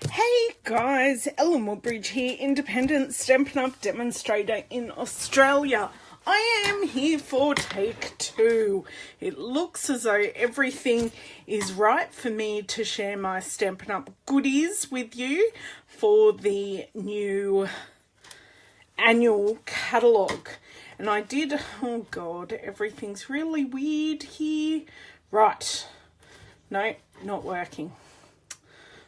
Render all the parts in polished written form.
Hey guys, Ellen Woodbridge here, independent Stampin' Up demonstrator in Australia. I am here for take 2. It looks as though everything is right for me to share my Stampin' Up goodies with you for the new annual catalogue. And I did, oh god, everything's really weird here. Right, no, not working.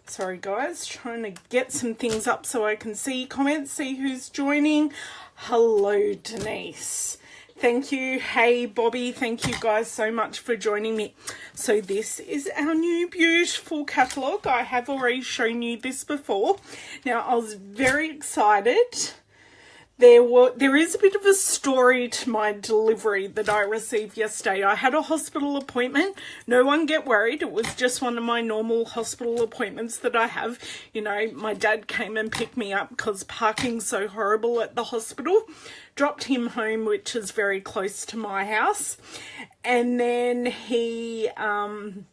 Sorry guys, trying to get some things up so I can see comments, see who's joining. Hello Denise. Thank you. Hey Bobby, thank you guys so much for joining me. So this is our new beautiful catalogue. I have already shown you this before. Now I was very excited. There is a bit of a story to my delivery that I received yesterday. I had a hospital appointment. No one get worried. It was just one of my normal hospital appointments that I have. You know, my dad came and picked me up because parking's so horrible at the hospital. Dropped him home, which is very close to my house. And then and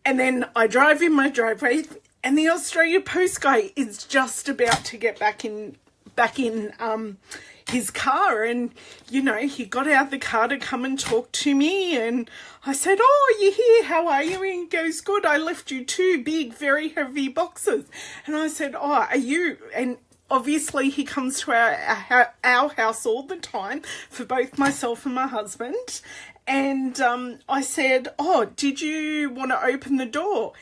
then I drive in my driveway and the Australia Post guy is just about to get back in his car, and you know, he got out the car to come and talk to me, and I said, "Oh, you're here, how are you?" And he goes, "Good, I left you 2 big very heavy boxes." And I said, "Oh, are you?" And obviously he comes to our house all the time for both myself and my husband, and I said, "Oh, did you want to open the door?"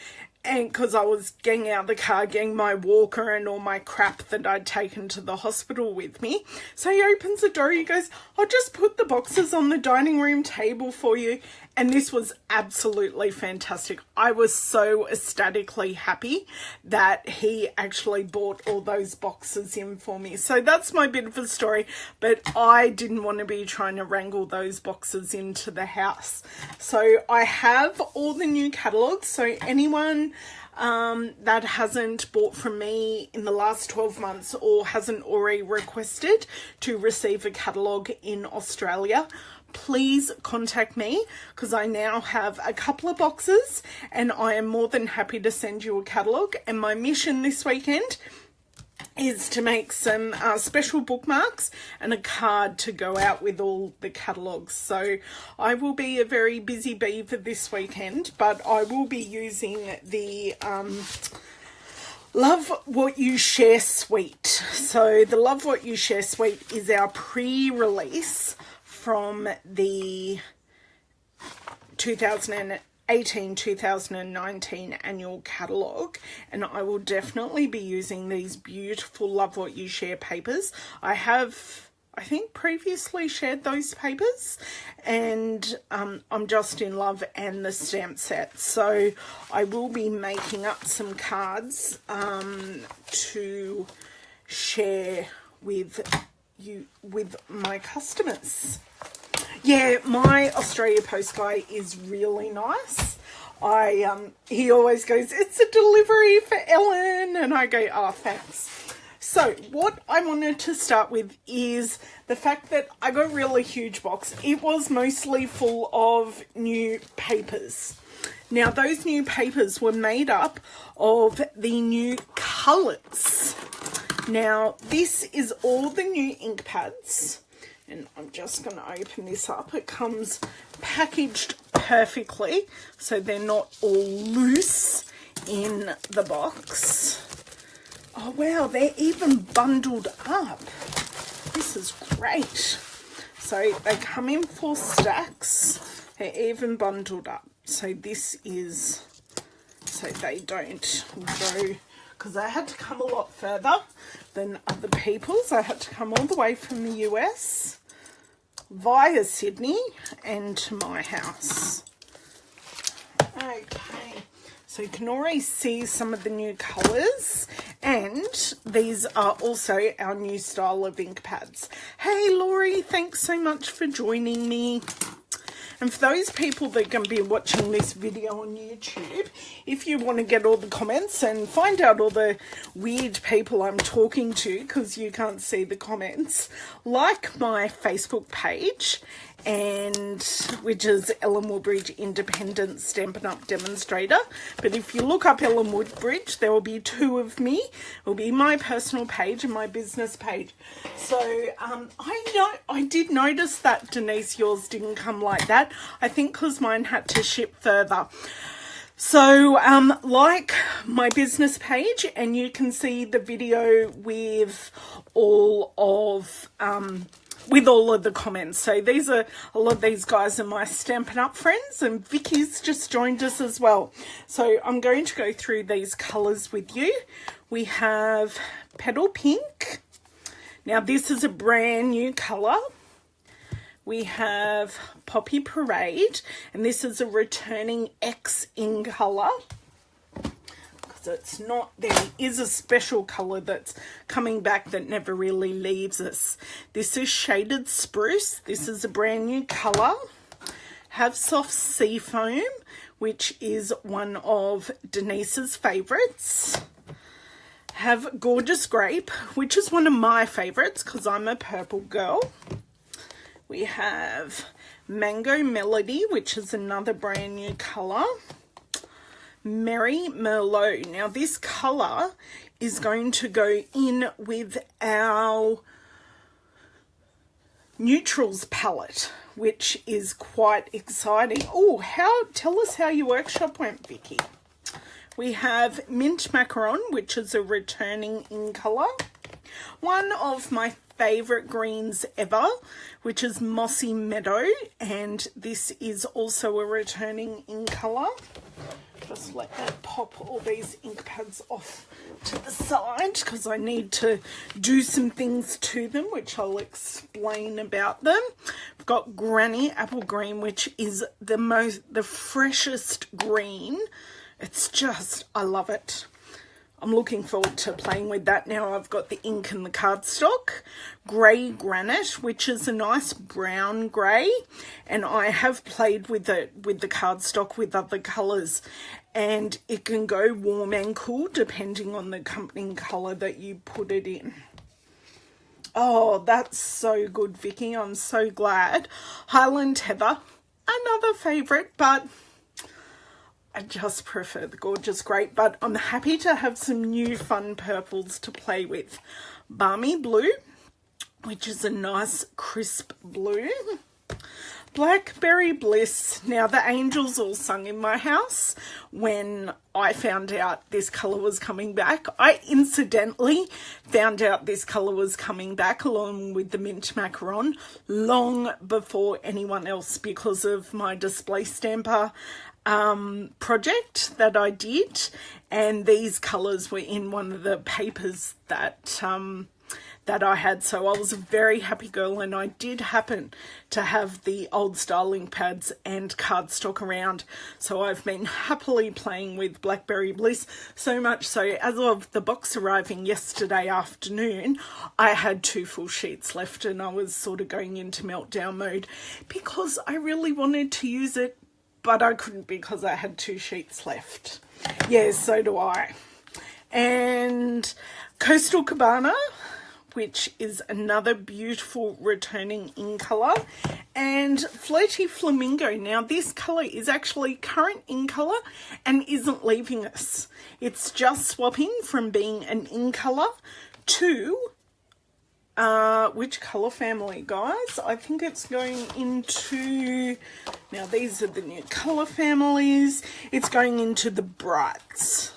And because I was getting out of the car, getting my walker and all my crap that I'd taken to the hospital with me. So he opens the door, he goes, "I'll just put the boxes on the dining room table for you." And this was absolutely fantastic. I was so ecstatically happy that he actually bought all those boxes in for me. So that's my bit of a story, but I didn't want to be trying to wrangle those boxes into the house. So I have all the new catalogues. So anyone that hasn't bought from me in the last 12 months or hasn't already requested to receive a catalogue in Australia, please contact me, because I now have a couple of boxes and I am more than happy to send you a catalogue. And my mission this weekend is to make some special bookmarks and a card to go out with all the catalogues. So I will be a very busy beaver this weekend, but I will be using the Love What You Share suite. So the Love What You Share suite is our pre-release from the 2018-2019 annual catalogue, and I will definitely be using these beautiful Love What You Share papers. I have, I think, previously shared those papers, and I'm just in love, and the stamp set. So I will be making up some cards to share with you, with my customers. Yeah, my Australia Post guy is really nice. He always goes, "It's a delivery for Ellen," and I go, "Oh, thanks." So what I wanted to start with is the fact that I got a really huge box. It was mostly full of new papers. Now those new papers were made up of the new colours. Now this is all the new ink pads. And I'm just going to open this up. It comes packaged perfectly, so they're not all loose in the box. Oh wow, they're even bundled up. This is great. So they come in 4 stacks. They're even bundled up. So this is, so they don't go, because I had to come a lot further than other people's. I had to come all the way from the US via Sydney and to my house. Okay, so you can already see some of the new colours, and these are also our new style of ink pads. Hey Laurie, thanks so much for joining me. And for those people that are going to be watching this video on YouTube, if you want to get all the comments and find out all the weird people I'm talking to, because you can't see the comments, like my Facebook page and which is Ellen Woodbridge Independent Stampin' Up! Demonstrator. But if you look up Ellen Woodbridge, there will be two of me. It will be my personal page and my business page. So I did notice that, Denise, yours didn't come like that. I think because mine had to ship further. So like my business page, and you can see the video with all of the comments. So these are, a lot of these guys are my Stampin' Up! Friends, and Vicky's just joined us as well. So I'm going to go through these colours with you. We have Petal Pink. Now this is a brand new colour. We have Poppy Parade, and this is a returning X in colour. It's not, there is a special colour that's coming back that never really leaves us. This is Shaded Spruce. This is a brand new colour. Have Soft Seafoam, which is one of Denise's favourites. Have Gorgeous Grape, which is one of my favourites because I'm a purple girl. We have Mango Melody, which is another brand new colour. Merry Merlot. Now this colour is going to go in with our neutrals palette, which is quite exciting. Oh, tell us how your workshop went, Vicky. We have Mint Macaron, which is a returning in colour. One of my favourite greens ever, which is Mossy Meadow, and this is also a returning in colour. Just let that pop all these ink pads off to the side because I need to do some things to them, which I'll explain about them. I've got Granny Apple Green, which is the freshest green. It's just, I love it. I'm looking forward to playing with that now. I've got the ink and the cardstock. Grey Granite, which is a nice brown grey, and I have played with it with the cardstock with other colours, and it can go warm and cool depending on the accompanying colour that you put it in. Oh, that's so good, Vicky. I'm so glad. Highland Heather, another favourite, but I just prefer the Gorgeous Grape, but I'm happy to have some new fun purples to play with. Balmy Blue, which is a nice crisp blue. Blackberry Bliss. Now the angels all sung in my house when I found out this colour was coming back. I incidentally found out this colour was coming back along with the Mint Macaron long before anyone else because of my display stamper project that I did, and these colours were in one of the papers that I had, so I was a very happy girl, and I did happen to have the old style ink pads and cardstock around, so I've been happily playing with Blackberry Bliss, so much so as of the box arriving yesterday afternoon I had 2 full sheets left, and I was sort of going into meltdown mode because I really wanted to use it, but I couldn't because I had 2 sheets left. Yeah, so do I. And Coastal Cabana, which is another beautiful returning in colour. And Flirty Flamingo. Now this colour is actually current in colour and isn't leaving us. It's just swapping from being an in colour to which colour family, guys? I think it's going into, now these are the new colour families. It's going into the brights.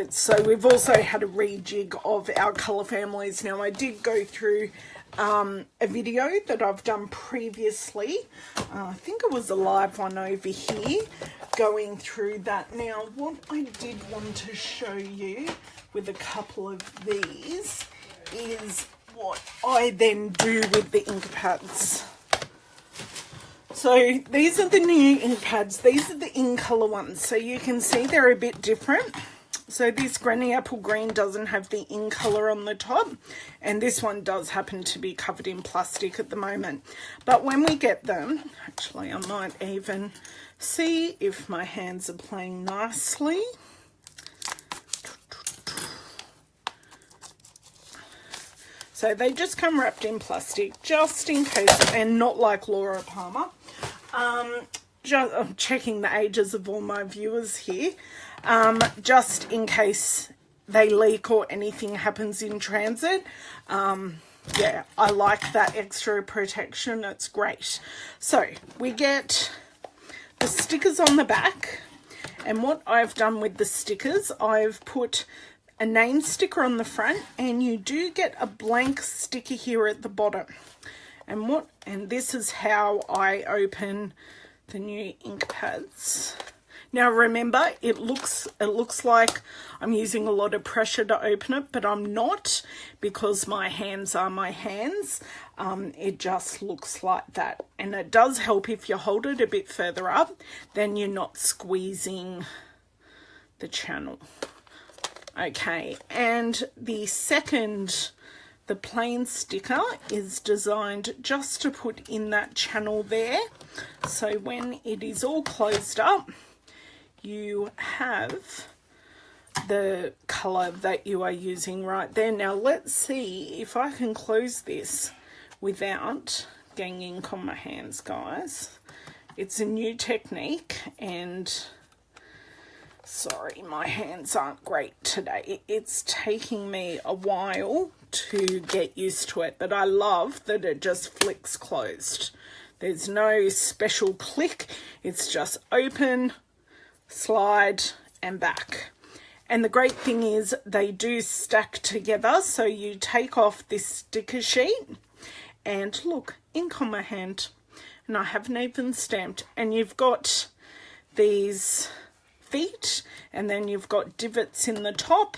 So we've also had a rejig of our colour families. Now I did go through a video that I've done previously. I think it was a live one over here going through that. Now what I did want to show you with a couple of these is what I then do with the ink pads. So these are the new ink pads. These are the in colour ones. So you can see they're a bit different. So this Granny Apple Green doesn't have the in colour on the top, and this one does happen to be covered in plastic at the moment. But when we get them, actually I might even see if my hands are playing nicely. So they just come wrapped in plastic, just in case, and not like Laura Palmer. I'm checking the ages of all my viewers here. Just in case they leak or anything happens in transit. Yeah, I like that extra protection. It's great. So we get the stickers on the back. And what I've done with the stickers, I've put a name sticker on the front, and you do get a blank sticker here at the bottom. And this is how I open the new ink pads. Now remember, it looks like I'm using a lot of pressure to open it, but I'm not, because my hands are my hands. It just looks like that, and it does help if you hold it a bit further up, then you're not squeezing the channel. Okay, and the plain sticker is designed just to put in that channel there. So when it is all closed up, you have the colour that you are using right there. Now let's see if I can close this without getting ink on my hands, guys. It's a new technique, and sorry, my hands aren't great today. It's taking me a while to get used to it, but I love that it just flicks closed. There's no special click. It's just open, slide, and back. And the great thing is they do stack together. So you take off this sticker sheet, and look, ink on my hand, and I haven't even stamped. And you've got these feet, and then you've got divots in the top,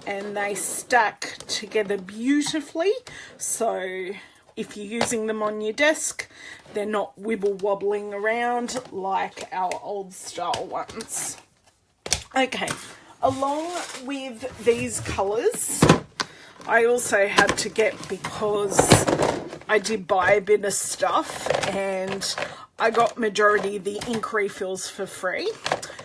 and they stack together beautifully. So if you're using them on your desk, they're not wibble wobbling around like our old style ones. Okay, along with these colours, I also had to get, because I did buy a bit of stuff and I got majority of the ink refills for free.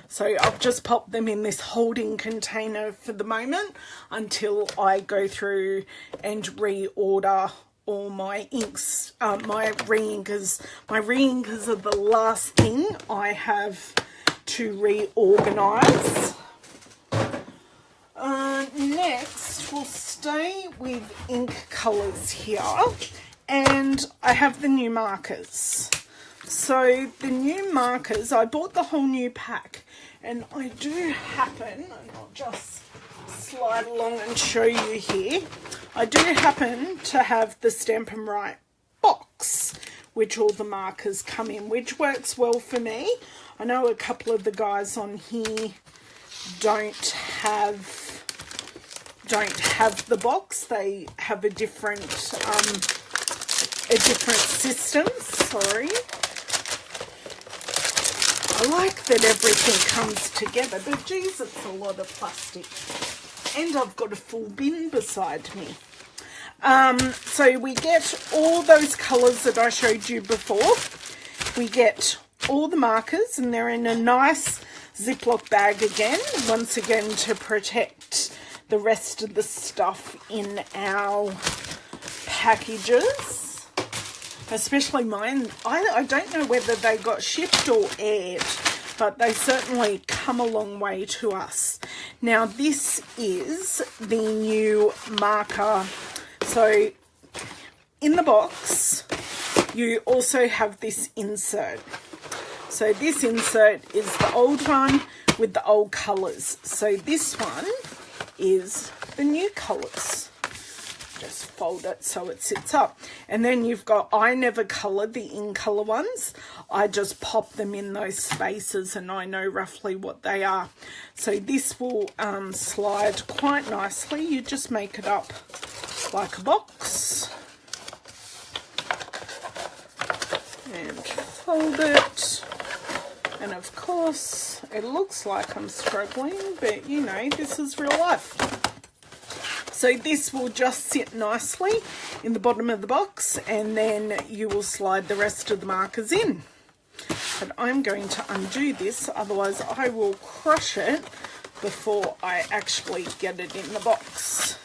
So I've just popped them in this holding container for the moment until I go through and reorder all my inks, my re-inkers. My re-inkers are the last thing I have to reorganize. Next, we'll stay with ink colours here, and I have the new markers. So the new markers, I bought the whole new pack, and I do happen, and I'll just slide along and show you here, I do happen to have the Stampin' Right box, which all the markers come in, which works well for me. I know a couple of the guys on here don't have the box. They have a different system. Sorry. I like that everything comes together, but geez, it's a lot of plastic. And I've got a full bin beside me. So we get all those colours that I showed you before. We get all the markers, and they're in a nice Ziploc bag again, once again to protect the rest of the stuff in our packages. Especially mine. I don't know whether they got shipped or aired, but they certainly come a long way to us. Now this is the new marker. So in the box you also have this insert. So this insert is the old one with the old colours. So this one is the new colours. Just fold it so it sits up. And then you've got, I never colour the in colour ones. I just pop them in those spaces and I know roughly what they are. So this will slide quite nicely. You just make it up like a box. And fold it. And of course, it looks like I'm struggling, but you know, this is real life. So this will just sit nicely in the bottom of the box, and then you will slide the rest of the markers in. But I'm going to undo this, otherwise I will crush it before I actually get it in the box.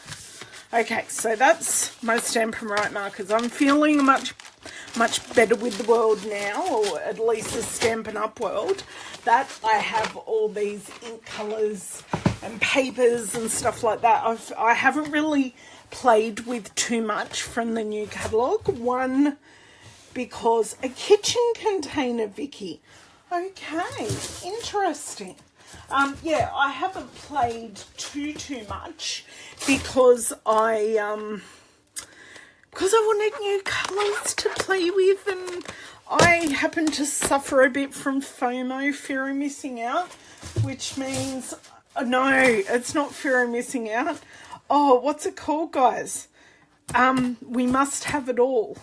Okay, so that's my Stampin' Right markers. I'm feeling much better with the world now, or at least the Stampin' Up world, that I have all these ink colours and papers and stuff like that. I haven't really played with too much from the new catalogue. One, because a kitchen container, Vicky. Okay, interesting. Yeah, I haven't played too much because I wanted new colours to play with, and I happen to suffer a bit from FOMO, fear of missing out, which means, no, it's not fear of missing out. Oh, what's it called, guys? We must have it all.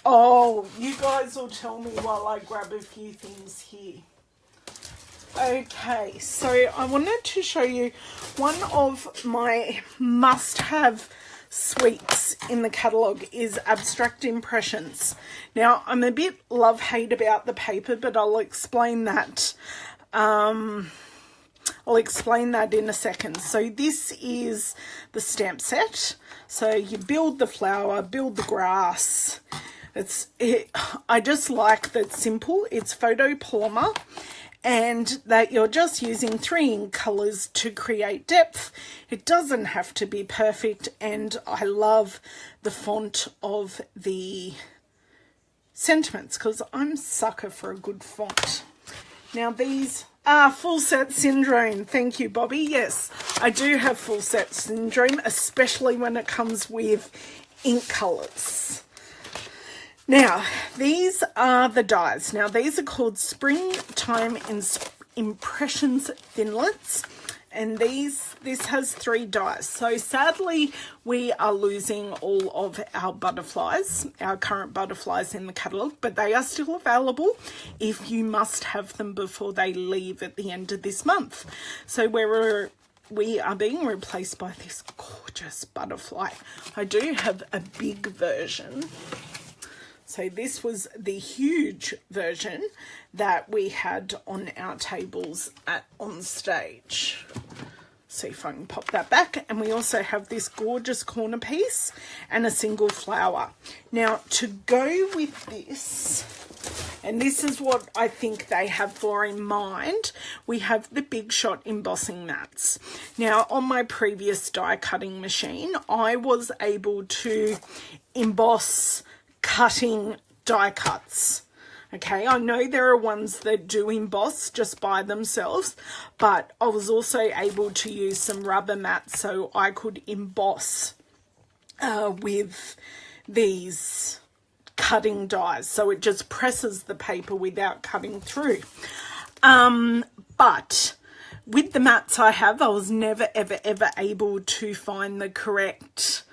Oh, you guys will tell me while I grab a few things here. Okay, so I wanted to show you one of my must-have sweets in the catalogue is Abstract Impressions. Now, I'm a bit love-hate about the paper, but I'll explain that. I'll explain that in a second. So this is the stamp set. So you build the flower, build the grass. I just like that it's simple. It's photopolymer, and that you're just using 3 ink colours to create depth. It doesn't have to be perfect, and I love the font of the sentiments because I'm a sucker for a good font. Now these are full set syndrome. Thank you, Bobby. Yes, I do have full set syndrome, especially when it comes with ink colours. Now, these are the dies. Now, these are called Springtime Impressions Thinlits, and this has 3 dies. So, sadly, we are losing all of our butterflies, our current butterflies in the catalogue, but they are still available if you must have them before they leave at the end of this month. So, we are being replaced by this gorgeous butterfly. I do have a big version. So this was the huge version that we had on our tables on stage. See if I can pop that back. And we also have this gorgeous corner piece and a single flower. Now, to go with this, and this is what I think they have for in mind, we have the Big Shot embossing mats. Now, on my previous die cutting machine, I was able to emboss cutting die cuts. Okay, I know there are ones that do emboss just by themselves, but I was also able to use some rubber mats so I could emboss with these cutting dies. So it just presses the paper without cutting through. But with the mats I have, I was never, ever, ever able to find the correct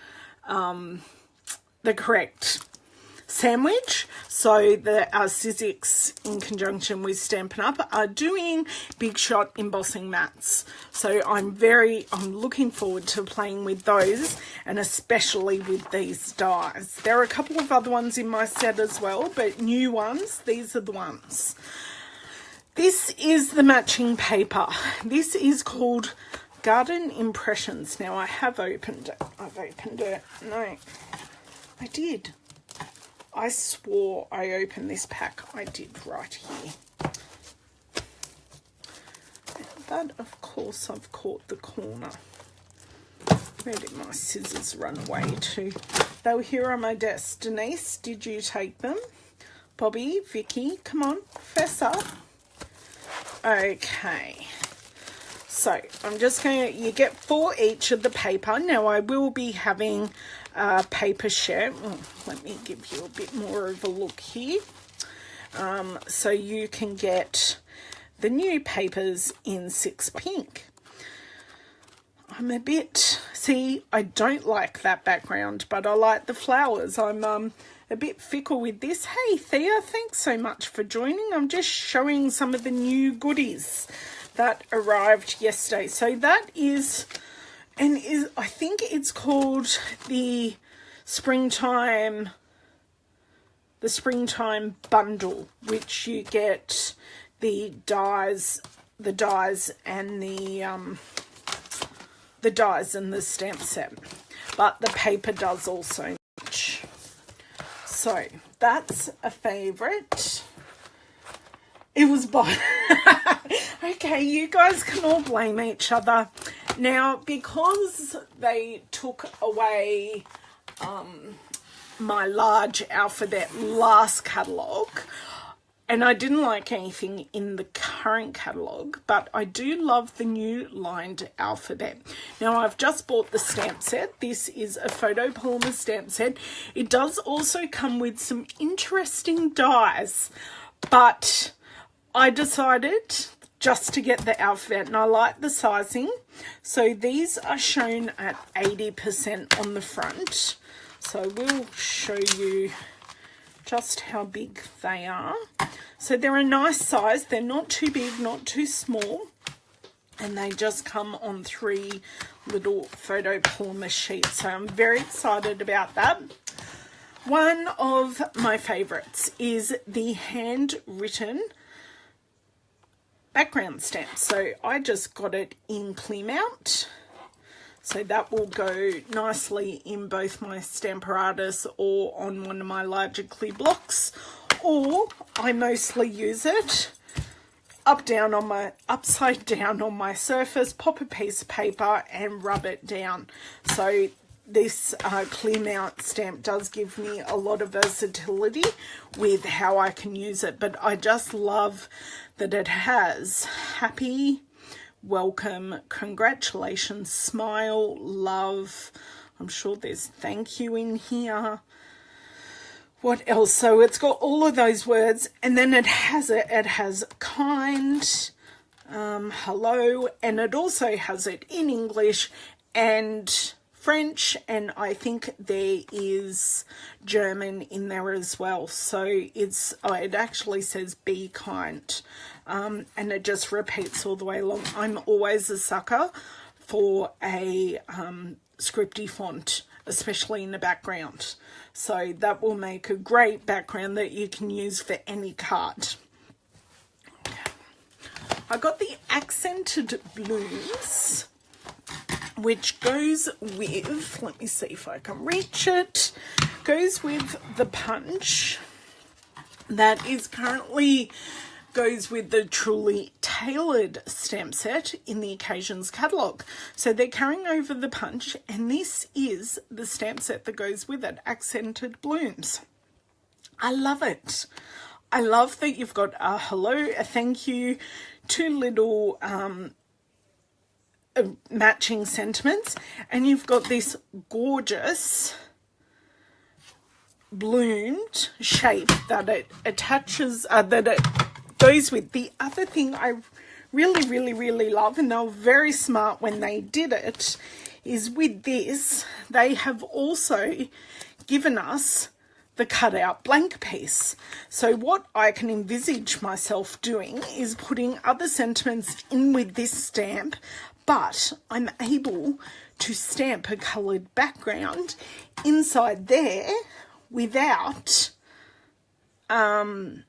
sandwich. So our Sizzix, in conjunction with Stampin' Up, are doing Big Shot embossing mats. So I'm looking forward to playing with those, and especially with these dies. There are a couple of other ones in my set as well, but new ones, these are the ones. This is the matching paper. This is called Garden Impressions. Now I have opened it. I've opened it. No, I did. I swore I opened this pack. I did right here. And that, of course, I've caught the corner. Where did my scissors run away to? They were here on my desk. Denise, did you take them? Bobby, Vicky, come on, fess up. Okay. So I'm just going to, you get 4 each of the paper. Now I will be having paper share. Let me give you a bit more of a look here. So you can get the new papers in 6 pink. I'm a bit, see, I don't like that background, but I like the flowers. I'm a bit fickle with this. Hey Thea, thanks so much for joining. I'm just showing some of the new goodies that arrived yesterday. So that is, I think it's called the springtime bundle, which you get the dies and the the dies in the stamp set, but the paper does also match. So that's a favourite. It was by... Okay, you guys can all blame each other. Now, because they took away my large alphabet last catalogue, and I didn't like anything in the current catalogue, but I do love the new lined alphabet. Now, I've just bought the stamp set. This is a photopolymer stamp set. It does also come with some interesting dies, but I decided just to get the alphabet, and I like the sizing. So these are shown at 80% on the front. So we'll show you just how big they are. So they're a nice size. They're not too big, not too small. And they just come on 3 little photopolymer sheets. So I'm very excited about that. One of my favorites is the handwritten background stamp. So I just got it in clear mount, so that will go nicely in both my Stamparatus or on one of my larger clear blocks, or I mostly use it upside down on my surface, pop a piece of paper and rub it down. So this clear mount stamp does give me a lot of versatility with how I can use it, but I just love that it has happy, welcome, congratulations, smile, love. I'm sure there's thank you in here. What else? So it's got all of those words, and then it has kind, hello, and it also has it in English and French, and I think there is German in there as well. So it actually says be kind, and it just repeats all the way along. I'm always a sucker for a scripty font, especially in the background. So that will make a great background that you can use for any card. I got the accented blooms, which goes with, let me see if I can reach it, goes with the punch that is currently goes with the Truly Tailored stamp set in the Occasions catalogue. So they're carrying over the punch, and this is the stamp set that goes with it, accented blooms. I love it. I love that you've got a hello, a thank you, 2 little matching sentiments, and you've got this gorgeous bloomed shape that it attaches, that it goes with. The other thing I really love, and they were very smart when they did it, is with this they have also given us the cutout blank piece. So what I can envisage myself doing is putting other sentiments in with this stamp, but I'm able to stamp a coloured background inside there without, because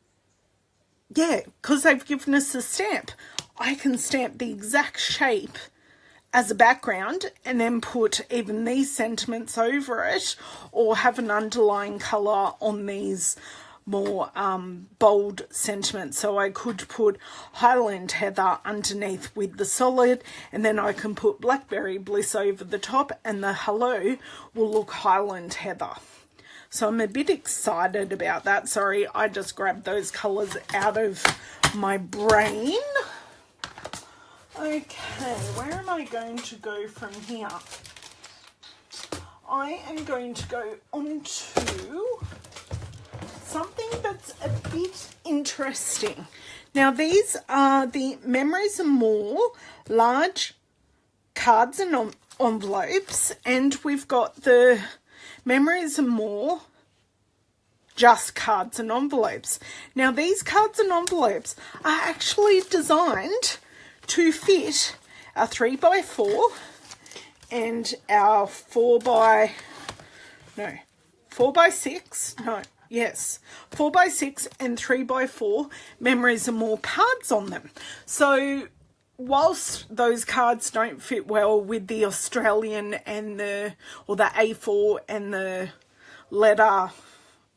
they've given us a stamp. I can stamp the exact shape as a background and then put even these sentiments over it, or have an underlying colour on these more bold sentiments. So I could put Highland Heather underneath with the solid, and then I can put Blackberry Bliss over the top, and the hello will look Highland Heather. So I'm a bit excited about that. Sorry, I just grabbed those colours out of my brain. Okay, where am I going to go from here? I am going to go on to something that's a bit interesting. Now, these are the Memories and More large cards and envelopes, and we've got the Memories and More just cards and envelopes. Now, these cards and envelopes are actually designed to fit our 3x4 and our 4x6, 4x6 and 3x4 Memories and More cards on them. So whilst those cards don't fit well with the Australian and or the A4 and the letter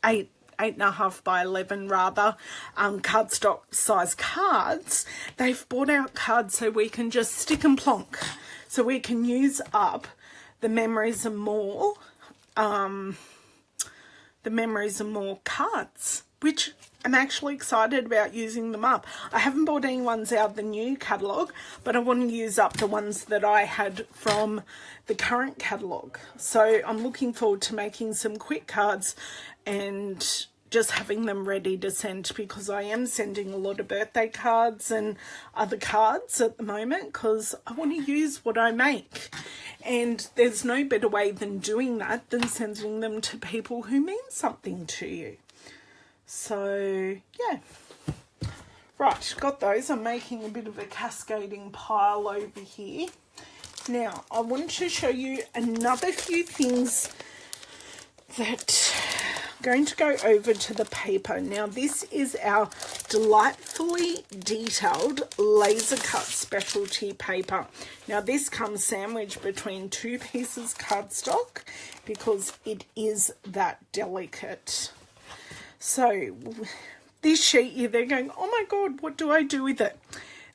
8.5 by 11 rather, cardstock size cards, they've brought out cards so we can just stick and plonk. So we can use up the Memories and More, cards, which I'm actually excited about using them up. I haven't bought any ones out of the new catalogue, but I want to use up the ones that I had from the current catalogue. So I'm looking forward to making some quick cards and just having them ready to send, because I am sending a lot of birthday cards and other cards at the moment because I want to use what I make. And there's no better way than doing that than sending them to people who mean something to you. So, yeah. Right, got those. I'm making a bit of a cascading pile over here. Now, I want to show you another few things that I'm going to go over to the paper. Now, this is our delightfully detailed laser cut specialty paper. Now, this comes sandwiched between two pieces cardstock because it is that delicate. So this sheet here, they're going, oh my God, what do I do with it?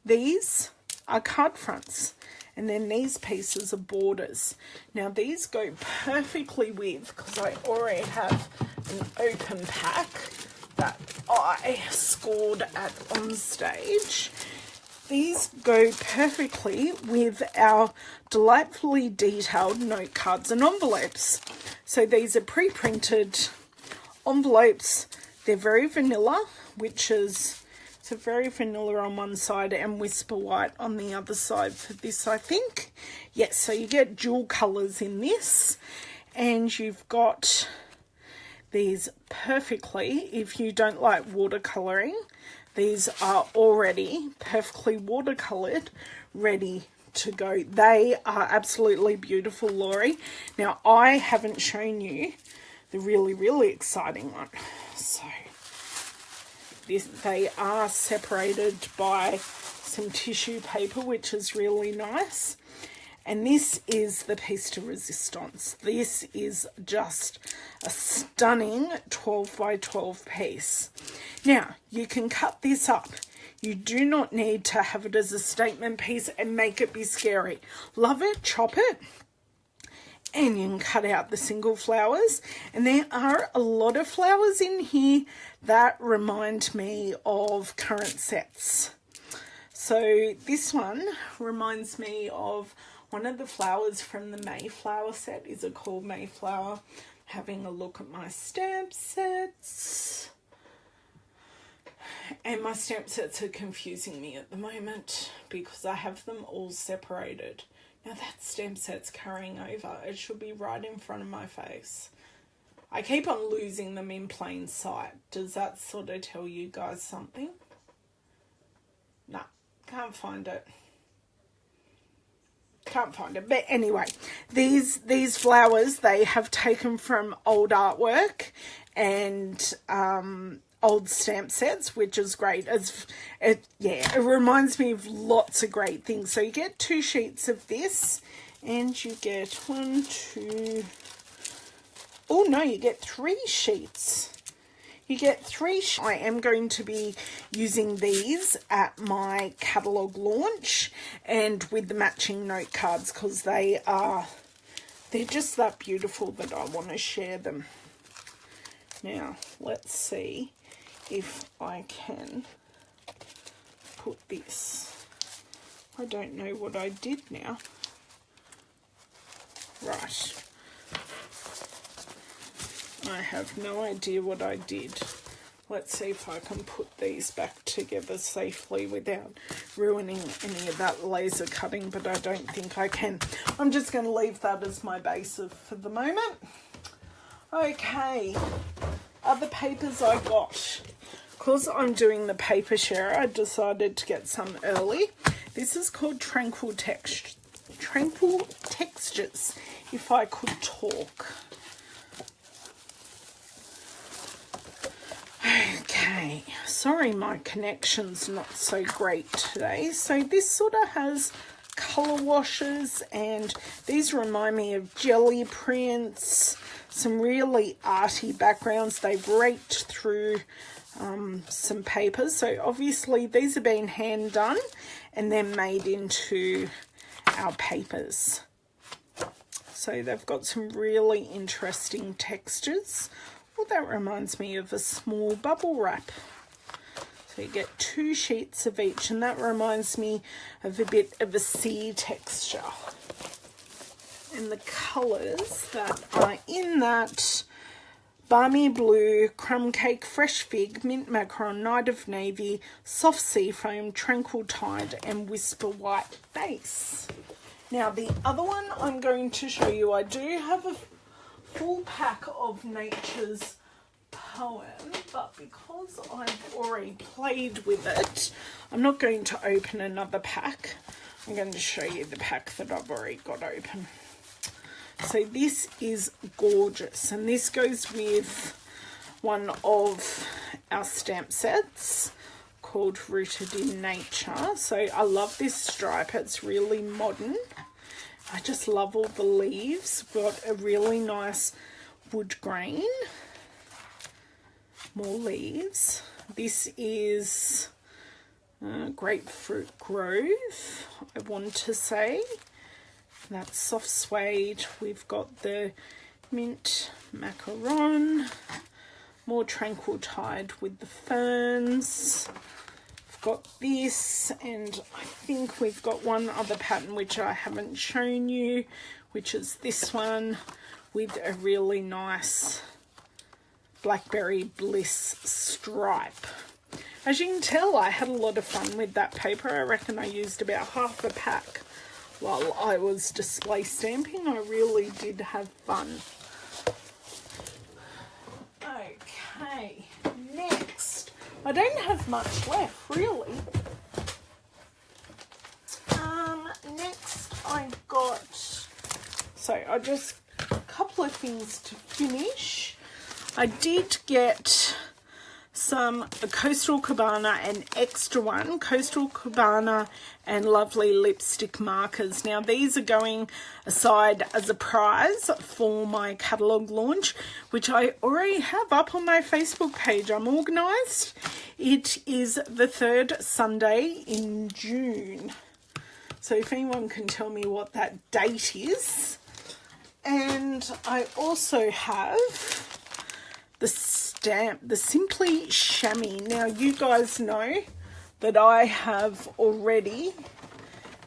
These are card fronts, and then these pieces are borders. Now these go perfectly with, because I already have an open pack that I scored at On Stage. These go perfectly with our delightfully detailed note cards and envelopes. So these are pre-printed envelopes. They're very vanilla, which is, so very vanilla on one side and Whisper White on the other side for this, I think. Yes, so you get dual colours in this, and you've got these perfectly, if you don't like watercolouring, these are already perfectly watercoloured, ready to go. They are absolutely beautiful, Laurie. Now, I haven't shown you the really, really exciting one. So they are separated by some tissue paper, which is really nice. And this is the piece de resistance. This is just a stunning 12 by 12 piece. Now, you can cut this up. You do not need to have it as a statement piece and make it be scary. Love it, chop it, and you can cut out the single flowers. And there are a lot of flowers in here that remind me of current sets. So this one reminds me of one of the flowers from the Mayflower set. Is it called Mayflower? Having a look at my stamp sets. And my stamp sets are confusing me at the moment because I have them all separated. Now that stamp set's carrying over. It should be right in front of my face. I keep on losing them in plain sight. Does that sort of tell you guys something? No, can't find it. Can't find it. But anyway, these flowers, they have taken from old artwork and old stamp sets, which is great. It reminds me of lots of great things. So you get 2 sheets of this, and you get 1, 2, oh no, you get 3 sheets. You get 3 I am going to be using these at my catalogue launch and with the matching note cards, because they're just that beautiful that I want to share them. Now, let's see if I can put this. I don't know what I did now. Right. I have no idea what I did. Let's see if I can put these back together safely without ruining any of that laser cutting, but I don't think I can. I'm just going to leave that as my base for the moment. Okay, other papers I got. Because I'm doing the paper share, I decided to get some early. This is called Tranquil Textures, if I could talk. Okay, Sorry, my connection's not so great today. So this sort of has colour washes, and these remind me of jelly prints, some really arty backgrounds. They've raked through some papers. So obviously these have been hand done and then made into our papers. So they've got some really interesting textures. Well, that reminds me of a small bubble wrap. So you get 2 sheets of each, and that reminds me of a bit of a sea texture. And the colours that are in that: balmy blue, crumb cake, fresh fig, mint macaron, night of navy, soft sea foam, tranquil tide, and whisper white base. Now the other one I'm going to show you, I do have a full pack of Nature's Poem, but because I've already played with it, I'm not going to open another pack. I'm going to show you the pack that I've already got open. So this is gorgeous, and this goes with one of our stamp sets called Rooted in Nature. So I love this stripe, it's really modern. I just love all the leaves. Got a really nice wood grain. More leaves. This is Grapefruit Grove, I want to say. That's soft suede. We've got the mint macaron, more tranquil tide with the ferns. We've got this, and I think we've got one other pattern which I haven't shown you, which is this one with a really nice Blackberry Bliss stripe. As you can tell, I had a lot of fun with that paper. I reckon I used about half a pack while I was display stamping. I really did have fun. Okay, next. I don't have much left, really. Next I've got, so I just, a couple of things to finish. I did get some Coastal Cabana, an extra one, Coastal Cabana and Lovely lipstick markers. Now these are going aside as a prize for my catalogue launch, which I already have up on my Facebook page. I'm organised. It is the 3rd Sunday in June. So if anyone can tell me what that date is. And I also have the Simply Chamois. Now you guys know that I have already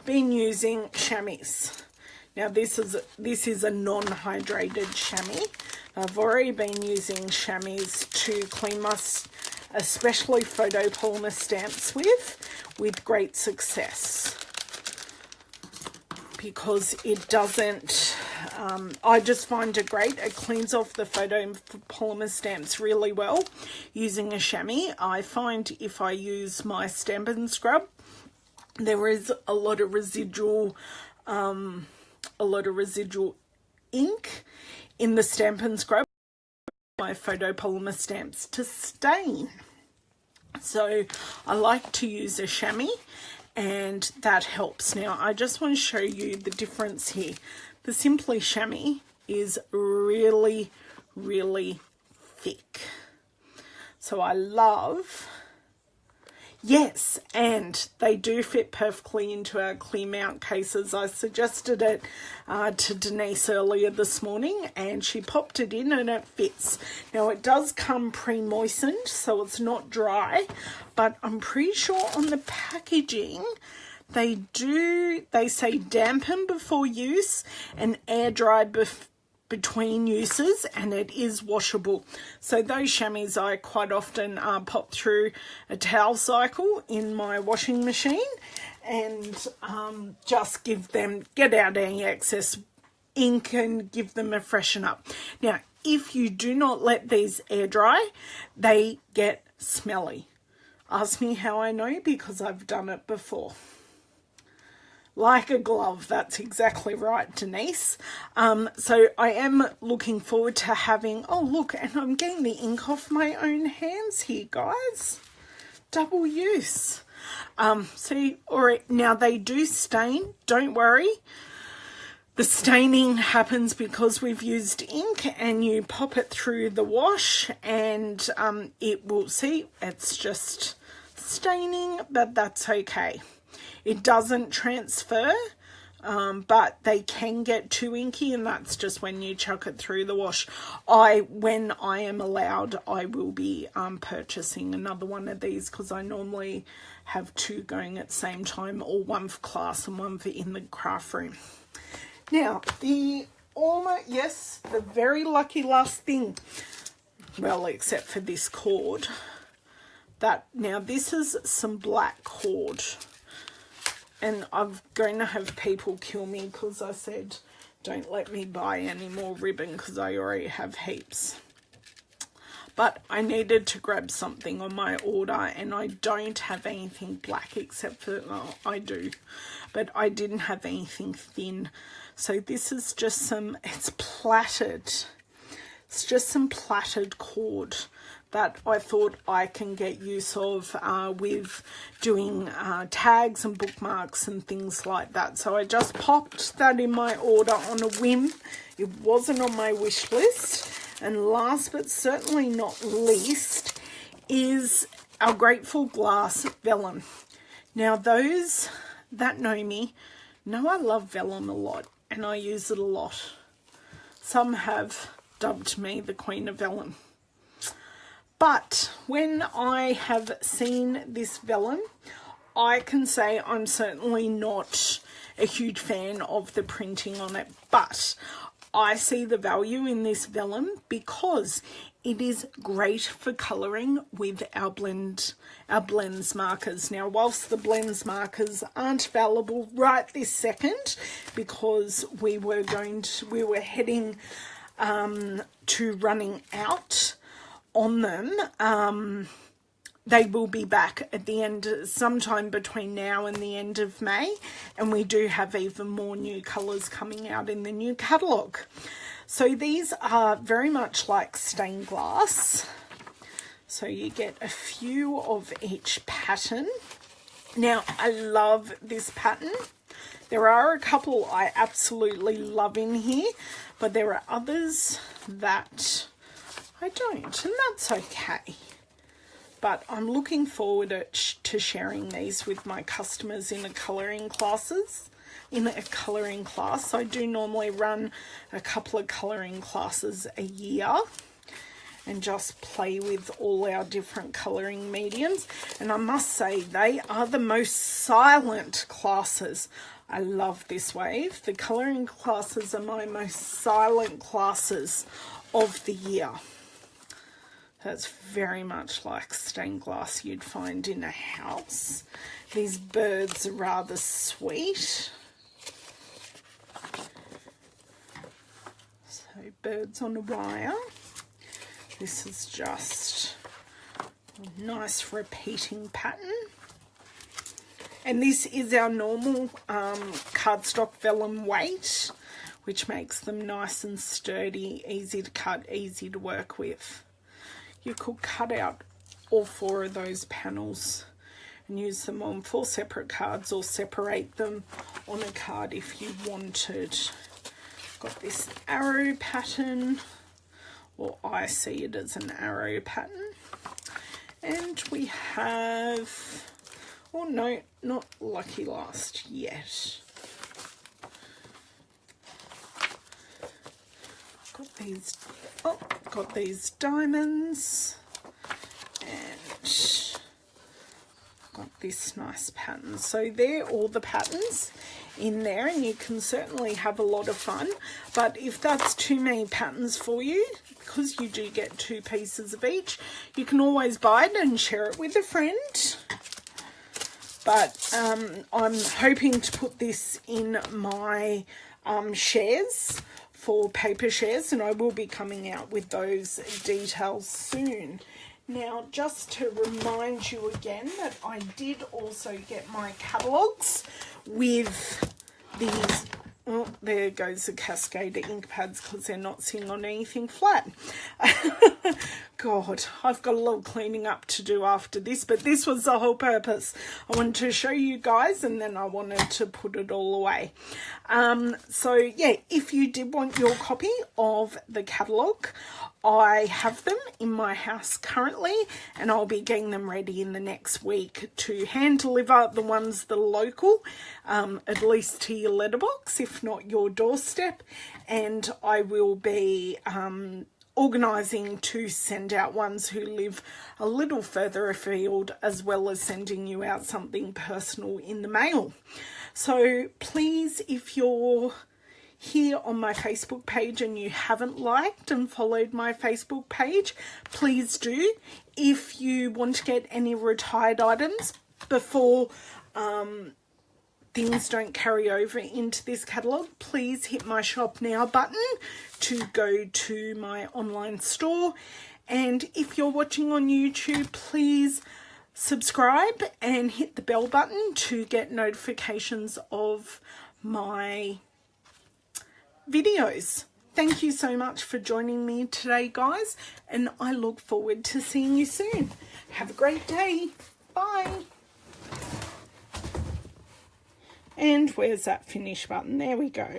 been using chamois. Now this is a non-hydrated chamois. I've already been using chamois to clean my especially photopolymer stamps with great success, because it doesn't, I just find it great. It cleans off the photopolymer stamps really well using a chamois. I find if I use my Stampin' scrub, there is a lot of residual ink in the Stampin' scrub, my photopolymer stamps to stain. So I like to use a chamois, and that helps. Now I just want to show you the difference here. The Simply Chamois is really, really thick. So I love, yes, and they do fit perfectly into our clear mount cases. I suggested it to Denise earlier this morning, and she popped it in and it fits. Now it does come pre-moistened, so it's not dry, but I'm pretty sure on the packaging they say dampen before use and air dry between uses, and it is washable. So those chamois I quite often pop through a towel cycle in my washing machine and just get out any excess ink and give them a freshen up. Now if you do not let these air dry, they get smelly. Ask me how I know, because I've done it before. Like a glove, that's exactly right, Denise. So I am looking forward to having, oh look, and I'm getting the ink off my own hands here, guys. double use. See, now they do stain, don't worry. The staining happens because we've used ink, and you pop it through the wash and it will, see, it's just staining, but that's okay. It doesn't transfer, but they can get too inky, and that's just when you chuck it through the wash. When I am allowed, I will be purchasing another one of these, because I normally have two going at the same time, or one for class and one for in the craft room. Now, the very lucky last thing, well, except for this cord, now this is some black cord, and I'm going to have people kill me because I said, don't let me buy any more ribbon because I already have heaps. But I needed to grab something on my order, and I don't have anything black except for, well, I do, but I didn't have anything thin. So this is just it's plaited. It's just some plaited cord that I thought I can get use of with doing tags and bookmarks and things like that. So I just popped that in my order on a whim. It wasn't on my wish list. And last but certainly not least is our Grateful Glass vellum. Now those that know me know I love vellum a lot, and I use it a lot. Some have dubbed me the Queen of Vellum. But when I have seen this vellum, I can say I'm certainly not a huge fan of the printing on it, but I see the value in this vellum because it is great for colouring with our blends markers. Now, whilst the blends markers aren't available right this second, because we were heading to running out on them, they will be back at the end, sometime between now and the end of May, and we do have even more new colours coming out in the new catalogue. So these are very much like stained glass. So you get a few of each pattern. Now, I love this pattern. There are a couple I absolutely love in here, but there are others that I don't, and that's okay. But I'm looking forward to sharing these with my customers in a colouring class. I do normally run a couple of colouring classes a year and just play with all our different colouring mediums. And I must say, they are the most silent classes. I love this wave. The colouring classes are my most silent classes of the year. That's very much like stained glass you'd find in a house. These birds are rather sweet. So birds on a wire. This is just a nice repeating pattern. And this is our normal cardstock vellum weight, which makes them nice and sturdy, easy to cut, easy to work with. You could cut out all 4 of those panels and use them on 4 separate cards, or separate them on a card if you wanted. Got this arrow pattern, or I see it as an arrow pattern. And we have, oh no, not lucky last yet. Got these diamonds, and got this nice pattern. So they're all the patterns in there, and you can certainly have a lot of fun. But if that's too many patterns for you, because you do get 2 pieces of each, you can always buy it and share it with a friend. But I'm hoping to put this in my shares for paper shares, and I will be coming out with those details soon. Now, just to remind you again that I did also get my catalogues with these, oh, there goes the Cascade ink pads because they're not sitting on anything flat. God, I've got a little cleaning up to do after this, but this was the whole purpose. I wanted to show you guys, and then I wanted to put it all away. So yeah, if you did want your copy of the catalogue, I have them in my house currently, and I'll be getting them ready in the next week to hand deliver the ones that are local, at least to your letterbox, if not your doorstep. And I will be organising to send out ones who live a little further afield, as well as sending you out something personal in the mail. So please, if you're here on my Facebook page and you haven't liked and followed my Facebook page, please do. If you want to get any retired items before things don't carry over into this catalogue, please hit my shop now button to go to my online store. And if you're watching on YouTube, please subscribe and hit the bell button to get notifications of my videos. Thank you so much for joining me today, guys, and I look forward to seeing you soon. Have a great day. Bye. And where's that finish button? There we go.